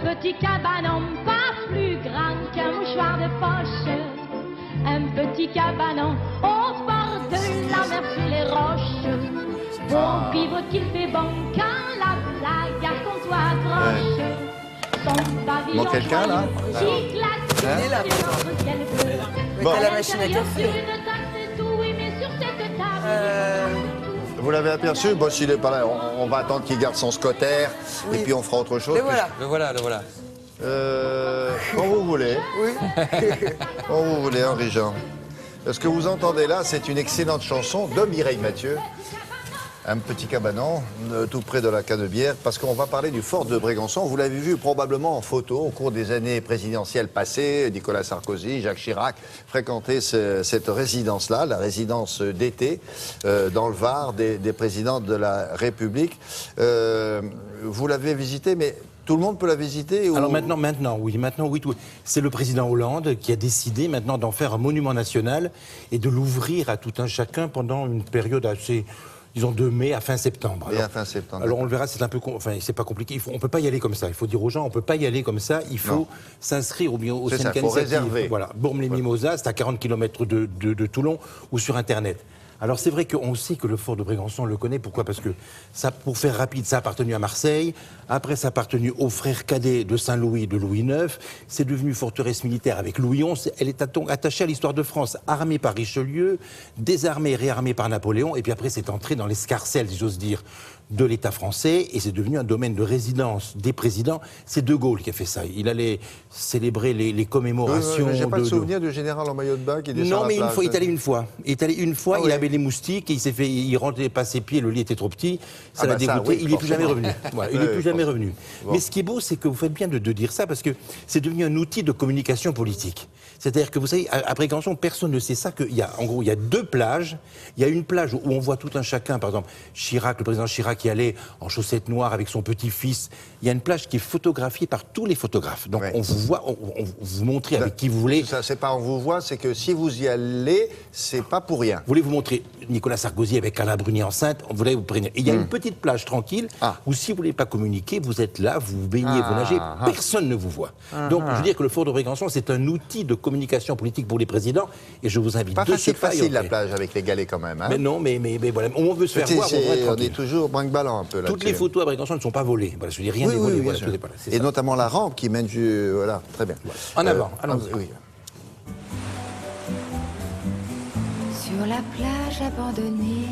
petit cabanon pas plus grand qu'un mouchoir de poche. Un petit cabanon au bord de la mer sur les roches. Pour vivre qu'il fait bon quand la blague à qu'on soit accroche. Son pavillon quelqu'un là il est là. Bon. La machine à café. Vous l'avez aperçu? Bon, s'il n'est pas là, on va attendre qu'il garde son scotter et puis on fera autre chose. Le voilà. Le voilà, le voilà. Quand vous voulez. Oui. Quand vous voulez, Henri-Jean. Ce que vous entendez là, c'est une excellente chanson de Mireille Mathieu. Un petit cabanon, tout près de la Canebière, parce qu'on va parler du fort de Brégançon. Vous l'avez vu probablement en photo au cours des années présidentielles passées. Nicolas Sarkozy, Jacques Chirac fréquentaient cette résidence-là, la résidence d'été, dans le Var, des présidents de la République. Vous l'avez visité, mais tout le monde peut la visiter ou... Alors maintenant, oui. C'est le président Hollande qui a décidé maintenant d'en faire un monument national et de l'ouvrir à tout un chacun pendant une période assez... disons de mai à fin septembre. Et à fin septembre. Alors on le verra, c'est un peu, enfin c'est pas compliqué. On peut pas y aller comme ça. Il faut dire aux gens, on peut pas y aller comme ça. Il faut s'inscrire au syndicat faut réserver. Voilà, Bourme-les-Mimosas, c'est à 40 km de Toulon ou sur Internet. Alors c'est vrai qu'on sait que le fort de Brégançon, on le connaît. Pourquoi? Parce que, ça, pour faire rapide, ça a appartenu à Marseille. Après, ça a appartenu aux frères cadets de Saint-Louis, de Louis IX. C'est devenu forteresse militaire avec Louis XI. Elle est attachée à l'histoire de France, armée par Richelieu, désarmée, réarmée par Napoléon. Et puis après, c'est entré dans l'escarcelle, si j'ose dire, de l'État français. Et c'est devenu un domaine de résidence des présidents. C'est De Gaulle qui a fait ça. Il allait célébrer les commémorations. J'ai pas de souvenir du général en maillot de bain qui descend Non, mais la plage. il est allé une fois. Il avait les moustiques, et il rentrait pas ses pieds, le lit était trop petit, ça l'a dégoûté, oui, il n'est plus jamais revenu. Voilà, il n'est plus jamais revenu. Bon. Mais ce qui est beau, c'est que vous faites bien de dire ça, parce que c'est devenu un outil de communication politique. C'est-à-dire que vous savez, à Brégançon, personne ne sait ça, en gros, il y a deux plages. Il y a une plage où on voit tout un chacun, par exemple, Chirac, le président Chirac qui allait en chaussettes noires avec son petit-fils. Il y a une plage qui est photographiée par tous les photographes. Donc on vous voit, on vous montre avec qui vous voulez. Ça, c'est pas on vous voit, c'est que si vous y allez, c'est pas pour rien. Vous voulez vous montrer Nicolas Sarkozy avec Carla Bruni enceinte, vous voulez vous prévenir. Et il y a une petite plage tranquille où si vous voulez pas communiquer, vous êtes là, vous baignez, vous nagez, personne ne vous voit. Donc je veux dire que le fort de Brégançon, c'est un outil de communication politique pour les présidents et je vous invite Pas de ce facile la plage avec les galets quand même. Hein. Mais non, mais voilà, on veut se faire voir, on est toujours brinque-ballant un peu là. Toutes les photos à Brégançon ne sont pas volées. Voilà, je veux dire, rien n'est volé. Voilà, et notamment la rampe qui mène voilà, très bien. En avant, allons-y. Oui. Sur la plage abandonnée,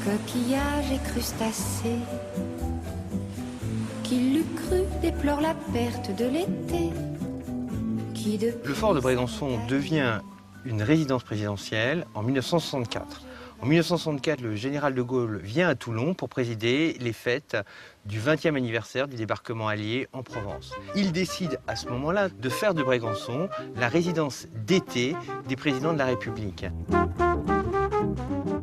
coquillages et crustacés, qui l'eût cru déplore la perte de l'été. Le fort de Brégançon devient une résidence présidentielle en 1964. En 1964, le général de Gaulle vient à Toulon pour présider les fêtes du 20e anniversaire du débarquement allié en Provence. Il décide à ce moment-là de faire de Brégançon la résidence d'été des présidents de la République.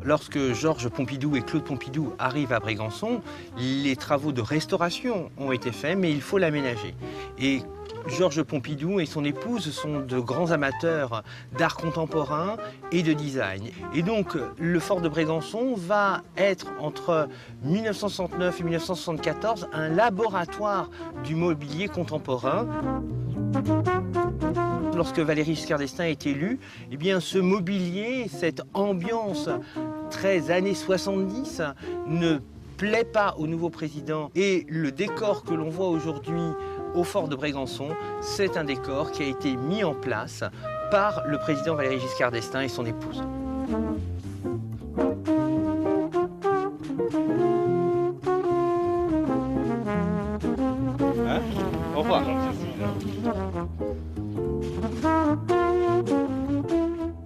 Lorsque Georges Pompidou et Claude Pompidou arrivent à Brégançon, les travaux de restauration ont été faits, mais il faut l'aménager. Et Georges Pompidou et son épouse sont de grands amateurs d'art contemporain et de design. Et donc, le fort de Brégançon va être, entre 1969 et 1974, un laboratoire du mobilier contemporain. Lorsque Valéry Giscard d'Estaing est élu, eh bien, ce mobilier, cette ambiance très années 70, ne plaît pas au nouveau président. Et le décor que l'on voit aujourd'hui au fort de Brégançon, c'est un décor qui a été mis en place par le président Valéry Giscard d'Estaing et son épouse. Hein? Au revoir.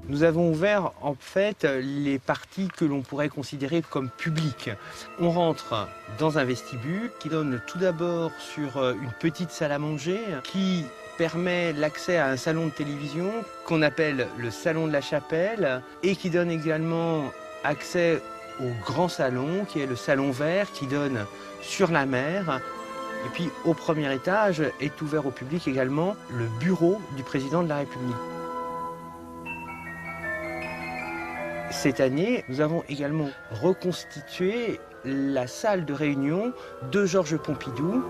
Nous avons ouvert en fait les parties que l'on pourrait considérer comme publiques. On rentre dans un vestibule qui donne tout d'abord sur une petite salle à manger qui permet l'accès à un salon de télévision qu'on appelle le salon de la chapelle et qui donne également accès au grand salon qui est le salon vert qui donne sur la mer. Et puis au premier étage est ouvert au public également le bureau du président de la République. Cette année, nous avons également reconstitué la salle de réunion de Georges Pompidou.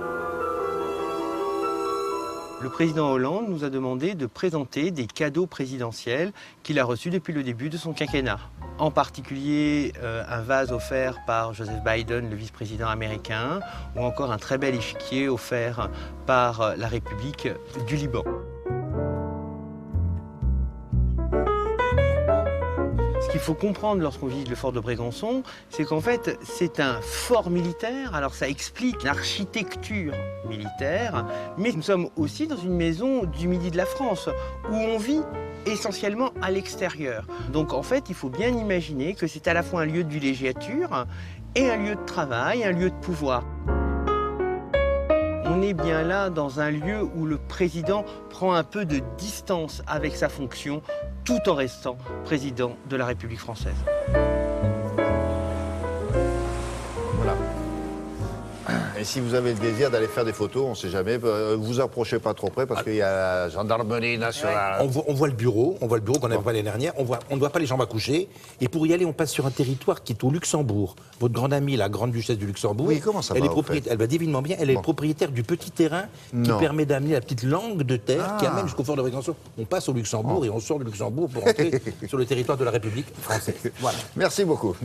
Le président Hollande nous a demandé de présenter des cadeaux présidentiels qu'il a reçus depuis le début de son quinquennat. En particulier un vase offert par Joseph Biden, le vice-président américain, ou encore un très bel échiquier offert par la République du Liban. Ce qu'il faut comprendre lorsqu'on visite le fort de Brégançon, c'est qu'en fait, c'est un fort militaire. Alors ça explique l'architecture militaire, mais nous sommes aussi dans une maison du midi de la France, où on vit essentiellement à l'extérieur. Donc en fait, il faut bien imaginer que c'est à la fois un lieu de villégiature et un lieu de travail, un lieu de pouvoir. On est bien là dans un lieu où le président prend un peu de distance avec sa fonction, tout en restant président de la République française. Voilà. Et si vous avez le désir d'aller faire des photos, on ne sait jamais, vous approchez pas trop près parce qu'il y a la gendarmerie nationale. On voit le bureau qu'on n'avait pas l'année dernière, on ne voit pas les chambres à coucher, et pour y aller, on passe sur un territoire qui est au Luxembourg. Votre grande amie, la grande duchesse du Luxembourg, oui, comment ça elle va, est propriétaire, elle va divinement bien, elle est propriétaire du petit terrain qui permet d'amener la petite langue de terre qui amène jusqu'au fort de Brégançon. On passe au Luxembourg et on sort du Luxembourg pour entrer sur le territoire de la République française. Voilà. Merci beaucoup.